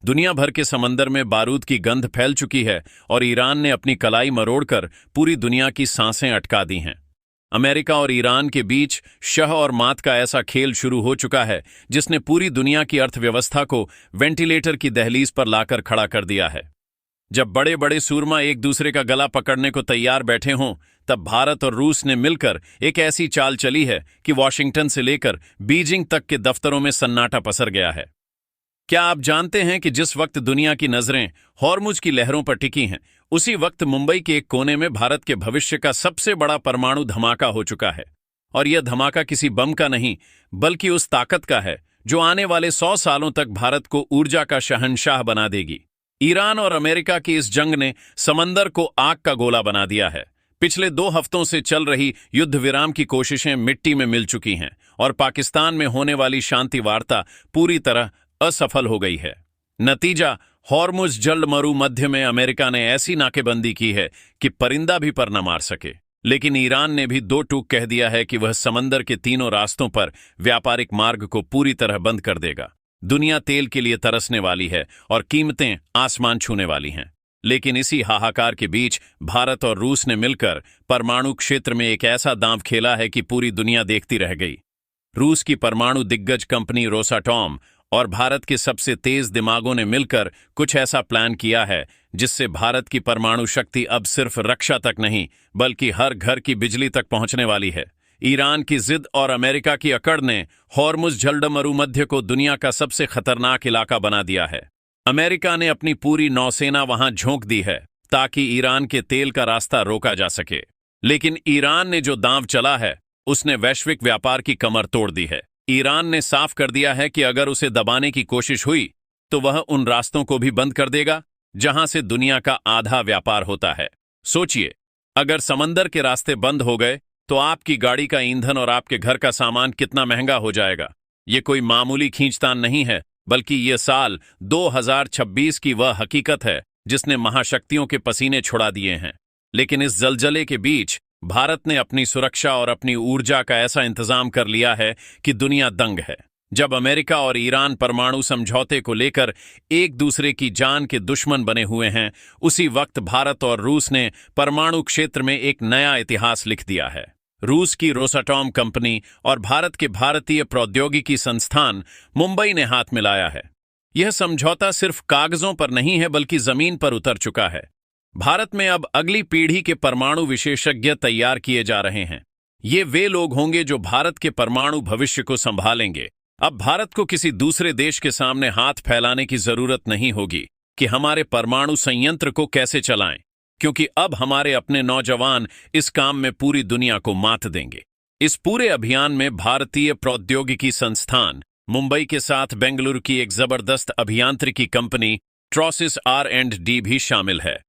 दुनिया भर के समंदर में बारूद की गंध फैल चुकी है और ईरान ने अपनी कलाई मरोड़कर पूरी दुनिया की सांसें अटका दी हैं। अमेरिका और ईरान के बीच शह और मात का ऐसा खेल शुरू हो चुका है जिसने पूरी दुनिया की अर्थव्यवस्था को वेंटिलेटर की दहलीज पर लाकर खड़ा कर दिया है। जब बड़े बड़े सूरमा एक दूसरे का गला पकड़ने को तैयार बैठे हों, तब भारत और रूस ने मिलकर एक ऐसी चाल चली है कि वॉशिंगटन से लेकर बीजिंग तक के दफ्तरों में सन्नाटा पसर गया है। क्या आप जानते हैं कि जिस वक्त दुनिया की नजरें हॉर्मुज की लहरों पर टिकी हैं, उसी वक्त मुंबई के एक कोने में भारत के भविष्य का सबसे बड़ा परमाणु धमाका हो चुका है। और यह धमाका किसी बम का नहीं, बल्कि उस ताकत का है जो आने वाले 100 सालों तक भारत को ऊर्जा का शहंशाह बना देगी। ईरान और अमेरिका की इस जंग ने समंदर को आग का गोला बना दिया है। पिछले 2 हफ्तों से चल रही युद्ध विराम की कोशिशें मिट्टी में मिल चुकी हैं और पाकिस्तान में होने वाली शांति वार्ता पूरी तरह असफल हो गई है। नतीजा, हॉर्मुज जलमरु मध्य में अमेरिका ने ऐसी नाकेबंदी की है कि परिंदा भी पर न मार सके। लेकिन ईरान ने भी 2 टूक कह दिया है कि वह समंदर के तीनों रास्तों पर व्यापारिक मार्ग को पूरी तरह बंद कर देगा। दुनिया तेल के लिए तरसने वाली है और कीमतें आसमान छूने वाली हैं। लेकिन इसी हाहाकार के बीच भारत और रूस ने मिलकर परमाणु क्षेत्र में एक ऐसा दांव खेला है कि पूरी दुनिया देखती रह गई। रूस की परमाणु दिग्गज कंपनी रोसाटॉम और भारत के सबसे तेज दिमागों ने मिलकर कुछ ऐसा प्लान किया है जिससे भारत की परमाणु शक्ति अब सिर्फ रक्षा तक नहीं, बल्कि हर घर की बिजली तक पहुंचने वाली है। ईरान की जिद और अमेरिका की अकड़ ने हॉर्मुज जलमरु मध्य को दुनिया का सबसे खतरनाक इलाका बना दिया है। अमेरिका ने अपनी पूरी नौसेना वहां झोंक दी है ताकि ईरान के तेल का रास्ता रोका जा सके। लेकिन ईरान ने जो दांव चला है, उसने वैश्विक व्यापार की कमर तोड़ दी है। ईरान ने साफ कर दिया है कि अगर उसे दबाने की कोशिश हुई तो वह उन रास्तों को भी बंद कर देगा जहां से दुनिया का आधा व्यापार होता है। सोचिए, अगर समंदर के रास्ते बंद हो गए तो आपकी गाड़ी का ईंधन और आपके घर का सामान कितना महंगा हो जाएगा। ये कोई मामूली खींचतान नहीं है, बल्कि ये साल 2026 की वह हकीकत है जिसने महाशक्तियों के पसीने छुड़ा दिए हैं। लेकिन इस जलजले के बीच भारत ने अपनी सुरक्षा और अपनी ऊर्जा का ऐसा इंतजाम कर लिया है कि दुनिया दंग है। जब अमेरिका और ईरान परमाणु समझौते को लेकर एक दूसरे की जान के दुश्मन बने हुए हैं, उसी वक्त भारत और रूस ने परमाणु क्षेत्र में एक नया इतिहास लिख दिया है। रूस की रोसाटॉम कंपनी और भारत के भारतीय प्रौद्योगिकी संस्थान मुंबई ने हाथ मिलाया है। यह समझौता सिर्फ कागजों पर नहीं है, बल्कि जमीन पर उतर चुका है। भारत में अब अगली पीढ़ी के परमाणु विशेषज्ञ तैयार किए जा रहे हैं। ये वे लोग होंगे जो भारत के परमाणु भविष्य को संभालेंगे। अब भारत को किसी दूसरे देश के सामने हाथ फैलाने की जरूरत नहीं होगी कि हमारे परमाणु संयंत्र को कैसे चलाएं, क्योंकि अब हमारे अपने नौजवान इस काम में पूरी दुनिया को मात देंगे। इस पूरे अभियान में भारतीय प्रौद्योगिकी संस्थान मुंबई के साथ बेंगलुरु की एक जबरदस्त अभियांत्रिकी कंपनी ट्रॉसिस R&D भी शामिल है।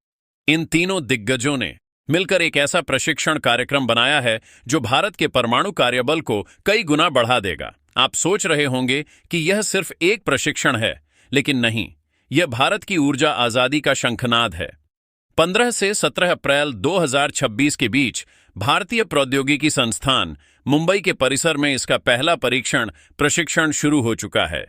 इन तीनों दिग्गजों ने मिलकर एक ऐसा प्रशिक्षण कार्यक्रम बनाया है जो भारत के परमाणु कार्यबल को कई गुना बढ़ा देगा। आप सोच रहे होंगे कि यह सिर्फ एक प्रशिक्षण है, लेकिन नहीं, यह भारत की ऊर्जा आजादी का शंखनाद है। 15 से 17 अप्रैल 2026 के बीच भारतीय प्रौद्योगिकी संस्थान मुंबई के परिसर में इसका पहला प्रशिक्षण शुरू हो चुका है।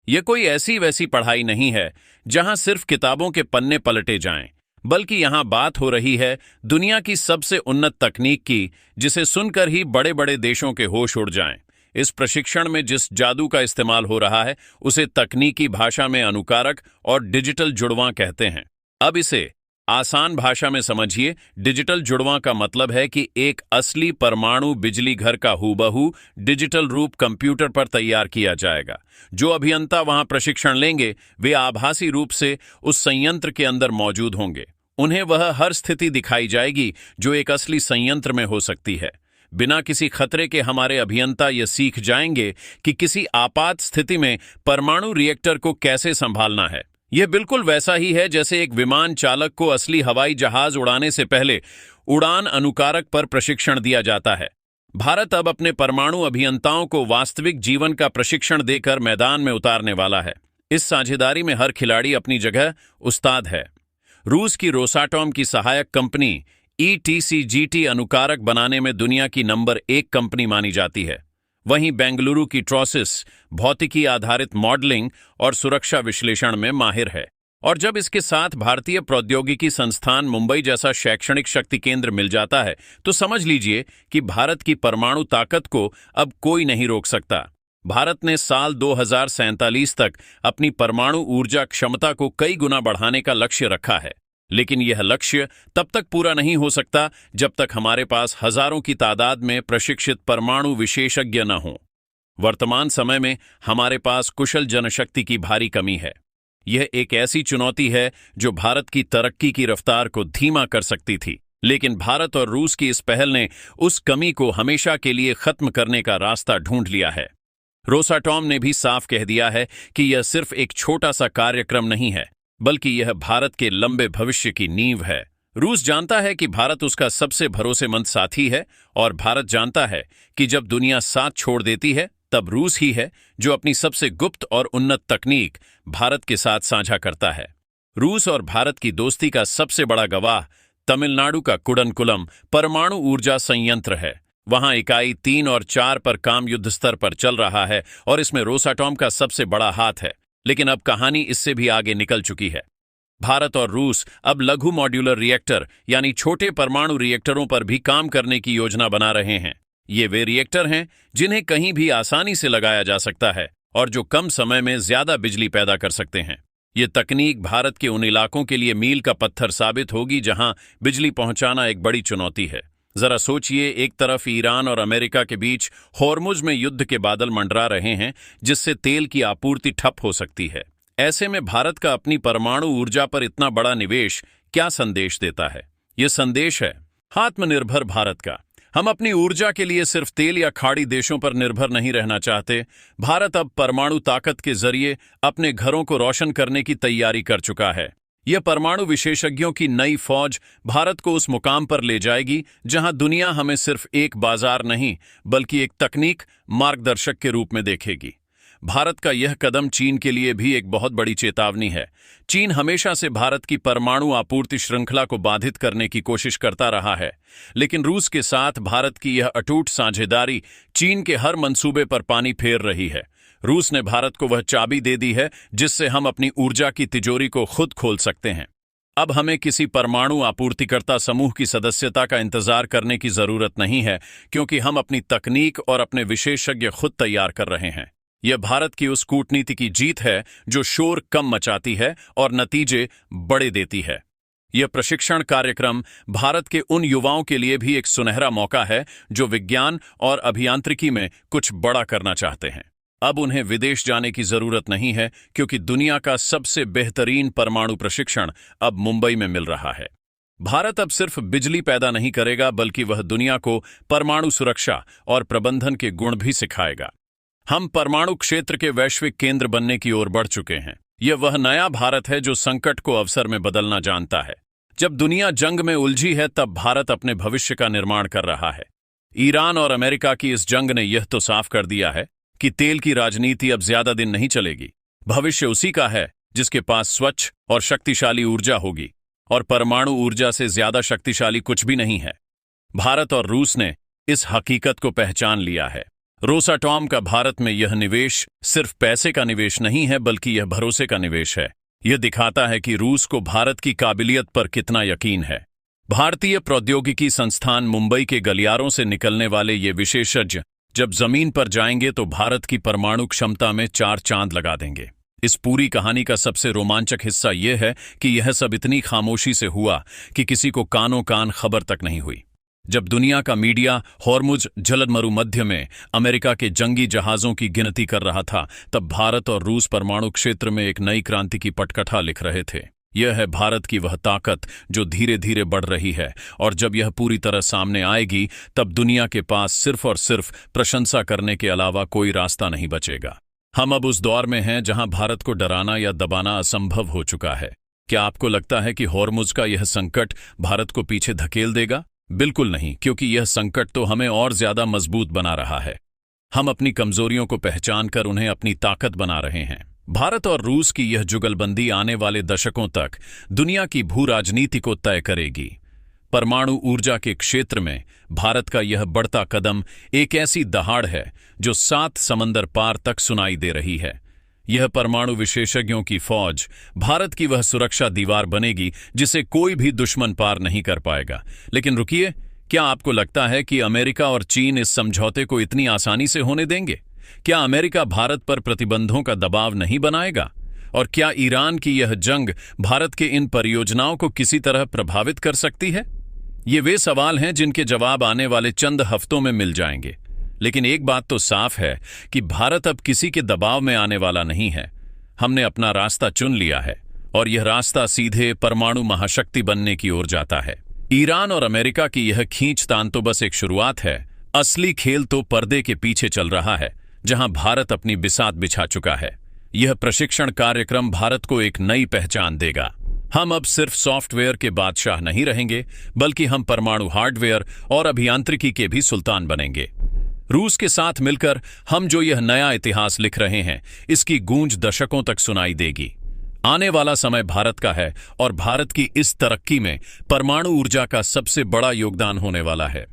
यह कोई ऐसी वैसी पढ़ाई नहीं है जहां सिर्फ किताबों के पन्ने पलटे जाएं, बल्कि यहां बात हो रही है दुनिया की सबसे उन्नत तकनीक की, जिसे सुनकर ही बड़े बड़े देशों के होश उड़ जाएं। इस प्रशिक्षण में जिस जादू का इस्तेमाल हो रहा है, उसे तकनीकी भाषा में अनुकारक और डिजिटल जुड़वां कहते हैं। अब इसे आसान भाषा में समझिए। डिजिटल जुड़वां का मतलब है कि एक असली परमाणु बिजली घर का हूबहू डिजिटल रूप कंप्यूटर पर तैयार किया जाएगा। जो अभियंता वहां प्रशिक्षण लेंगे, वे आभासी रूप से उस संयंत्र के अंदर मौजूद होंगे। उन्हें वह हर स्थिति दिखाई जाएगी जो एक असली संयंत्र में हो सकती है। बिना किसी खतरे के हमारे अभियंता ये सीख जाएंगे कि किसी आपात स्थिति में परमाणु रिएक्टर को कैसे संभालना है। यह बिल्कुल वैसा ही है जैसे एक विमान चालक को असली हवाई जहाज उड़ाने से पहले उड़ान अनुकारक पर प्रशिक्षण दिया जाता है। भारत अब अपने परमाणु अभियंताओं को वास्तविक जीवन का प्रशिक्षण देकर मैदान में उतारने वाला है। इस साझेदारी में हर खिलाड़ी अपनी जगह उस्ताद है। रूस की रोसाटॉम की सहायक कंपनी ETCGT अनुकारक बनाने में दुनिया की नंबर 1 कंपनी मानी जाती है। वहीं बेंगलुरु की ट्रॉसिस भौतिकी आधारित मॉडलिंग और सुरक्षा विश्लेषण में माहिर है। और जब इसके साथ भारतीय प्रौद्योगिकी संस्थान मुंबई जैसा शैक्षणिक शक्ति केंद्र मिल जाता है तो समझ लीजिए कि भारत की परमाणु ताकत को अब कोई नहीं रोक सकता। भारत ने साल 2047 तक अपनी परमाणु ऊर्जा क्षमता को कई गुना बढ़ाने का लक्ष्य रखा है, लेकिन यह लक्ष्य तब तक पूरा नहीं हो सकता जब तक हमारे पास हजारों की तादाद में प्रशिक्षित परमाणु विशेषज्ञ न हों। वर्तमान समय में हमारे पास कुशल जनशक्ति की भारी कमी है। यह एक ऐसी चुनौती है जो भारत की तरक्की की रफ्तार को धीमा कर सकती थी, लेकिन भारत और रूस की इस पहल ने उस कमी को हमेशा के लिए खत्म करने का रास्ता ढूंढ लिया है। रोसाटॉम ने भी साफ कह दिया है कि यह सिर्फ एक छोटा सा कार्यक्रम नहीं है, बल्कि यह भारत के लंबे भविष्य की नींव है। रूस जानता है कि भारत उसका सबसे भरोसेमंद साथी है और भारत जानता है कि जब दुनिया साथ छोड़ देती है तब रूस ही है जो अपनी सबसे गुप्त और उन्नत तकनीक भारत के साथ साझा करता है। रूस और भारत की दोस्ती का सबसे बड़ा गवाह तमिलनाडु का कुडनकुलम परमाणु ऊर्जा संयंत्र है। वहां इकाई 3 और 4 पर काम युद्ध स्तर पर चल रहा है और इसमें रोसाटॉम का सबसे बड़ा हाथ है। लेकिन अब कहानी इससे भी आगे निकल चुकी है। भारत और रूस अब लघु मॉड्यूलर रिएक्टर यानी छोटे परमाणु रिएक्टरों पर भी काम करने की योजना बना रहे हैं। ये वे रिएक्टर हैं जिन्हें कहीं भी आसानी से लगाया जा सकता है और जो कम समय में ज्यादा बिजली पैदा कर सकते हैं। ये तकनीक भारत के उन इलाकों के लिए मील का पत्थर साबित होगी जहां बिजली पहुंचाना एक बड़ी चुनौती है। जरा सोचिए, एक तरफ ईरान और अमेरिका के बीच होर्मुज में युद्ध के बादल मंडरा रहे हैं जिससे तेल की आपूर्ति ठप हो सकती है। ऐसे में भारत का अपनी परमाणु ऊर्जा पर इतना बड़ा निवेश क्या संदेश देता है? यह संदेश है आत्मनिर्भर भारत का। हम अपनी ऊर्जा के लिए सिर्फ तेल या खाड़ी देशों पर निर्भर नहीं रहना चाहते। भारत अब परमाणु ताकत के जरिए अपने घरों को रोशन करने की तैयारी कर चुका है। यह परमाणु विशेषज्ञों की नई फौज भारत को उस मुकाम पर ले जाएगी जहां दुनिया हमें सिर्फ एक बाजार नहीं बल्कि एक तकनीक मार्गदर्शक के रूप में देखेगी। भारत का यह कदम चीन के लिए भी एक बहुत बड़ी चेतावनी है। चीन हमेशा से भारत की परमाणु आपूर्ति श्रृंखला को बाधित करने की कोशिश करता रहा है, लेकिन रूस के साथ भारत की यह अटूट साझेदारी चीन के हर मंसूबे पर पानी फेर रही है। रूस ने भारत को वह चाबी दे दी है जिससे हम अपनी ऊर्जा की तिजोरी को खुद खोल सकते हैं। अब हमें किसी परमाणु आपूर्तिकर्ता समूह की सदस्यता का इंतजार करने की जरूरत नहीं है, क्योंकि हम अपनी तकनीक और अपने विशेषज्ञ खुद तैयार कर रहे हैं। यह भारत की उस कूटनीति की जीत है जो शोर कम मचाती है और नतीजे बड़े देती है। यह प्रशिक्षण कार्यक्रम भारत के उन युवाओं के लिए भी एक सुनहरा मौका है जो विज्ञान और अभियांत्रिकी में कुछ बड़ा करना चाहते हैं। अब उन्हें विदेश जाने की जरूरत नहीं है, क्योंकि दुनिया का सबसे बेहतरीन परमाणु प्रशिक्षण अब मुंबई में मिल रहा है। भारत अब सिर्फ बिजली पैदा नहीं करेगा, बल्कि वह दुनिया को परमाणु सुरक्षा और प्रबंधन के गुण भी सिखाएगा। हम परमाणु क्षेत्र के वैश्विक केंद्र बनने की ओर बढ़ चुके हैं। यह वह नया भारत है जो संकट को अवसर में बदलना जानता है। जब दुनिया जंग में उलझी है तब भारत अपने भविष्य का निर्माण कर रहा है। ईरान और अमेरिका की इस जंग ने यह तो साफ कर दिया है कि तेल की राजनीति अब ज्यादा दिन नहीं चलेगी। भविष्य उसी का है जिसके पास स्वच्छ और शक्तिशाली ऊर्जा होगी, और परमाणु ऊर्जा से ज्यादा शक्तिशाली कुछ भी नहीं है। भारत और रूस ने इस हकीकत को पहचान लिया है। रोसाटॉम का भारत में यह निवेश सिर्फ पैसे का निवेश नहीं है, बल्कि यह भरोसे का निवेश है। यह दिखाता है कि रूस को भारत की काबिलियत पर कितना यकीन है। भारतीय प्रौद्योगिकी संस्थान मुंबई के गलियारों से निकलने वाले ये विशेषज्ञ जब जमीन पर जाएंगे तो भारत की परमाणु क्षमता में 4 चांद लगा देंगे। इस पूरी कहानी का सबसे रोमांचक हिस्सा यह है कि यह सब इतनी खामोशी से हुआ कि किसी को कानों कान खबर तक नहीं हुई। जब दुनिया का मीडिया होर्मुज जलमरु मध्य में अमेरिका के जंगी जहाजों की गिनती कर रहा था, तब भारत और रूस परमाणु क्षेत्र में एक नई क्रांति की पटकथा लिख रहे थे। यह है भारत की वह ताकत जो धीरे धीरे बढ़ रही है, और जब यह पूरी तरह सामने आएगी तब दुनिया के पास सिर्फ और सिर्फ प्रशंसा करने के अलावा कोई रास्ता नहीं बचेगा। हम अब उस दौर में हैं जहां भारत को डराना या दबाना असंभव हो चुका है। क्या आपको लगता है कि होर्मुज का यह संकट भारत को पीछे धकेल देगा? बिल्कुल नहीं, क्योंकि यह संकट तो हमें और ज्यादा मजबूत बना रहा है। हम अपनी कमजोरियों को पहचान कर उन्हें अपनी ताकत बना रहे हैं। भारत और रूस की यह जुगलबंदी आने वाले दशकों तक दुनिया की भू राजनीति को तय करेगी। परमाणु ऊर्जा के क्षेत्र में भारत का यह बढ़ता कदम एक ऐसी दहाड़ है जो 7 समंदर पार तक सुनाई दे रही है। यह परमाणु विशेषज्ञों की फौज भारत की वह सुरक्षा दीवार बनेगी जिसे कोई भी दुश्मन पार नहीं कर पाएगा। लेकिन रुकिए, क्या आपको लगता है कि अमेरिका और चीन इस समझौते को इतनी आसानी से होने देंगे? क्या अमेरिका भारत पर प्रतिबंधों का दबाव नहीं बनाएगा? और क्या ईरान की यह जंग भारत के इन परियोजनाओं को किसी तरह प्रभावित कर सकती है? ये वे सवाल हैं जिनके जवाब आने वाले चंद हफ्तों में मिल जाएंगे। लेकिन एक बात तो साफ है कि भारत अब किसी के दबाव में आने वाला नहीं है। हमने अपना रास्ता चुन लिया है और यह रास्ता सीधे परमाणु महाशक्ति बनने की ओर जाता है। ईरान और अमेरिका की यह खींचतान तो बस एक शुरुआत है। असली खेल तो पर्दे के पीछे चल रहा है, जहां भारत अपनी बिसात बिछा चुका है। यह प्रशिक्षण कार्यक्रम भारत को एक नई पहचान देगा। हम अब सिर्फ सॉफ्टवेयर के बादशाह नहीं रहेंगे, बल्कि हम परमाणु हार्डवेयर और अभियांत्रिकी के भी सुल्तान बनेंगे। रूस के साथ मिलकर हम जो यह नया इतिहास लिख रहे हैं, इसकी गूंज दशकों तक सुनाई देगी। आने वाला समय भारत का है और भारत की इस तरक्की में परमाणु ऊर्जा का सबसे बड़ा योगदान होने वाला है।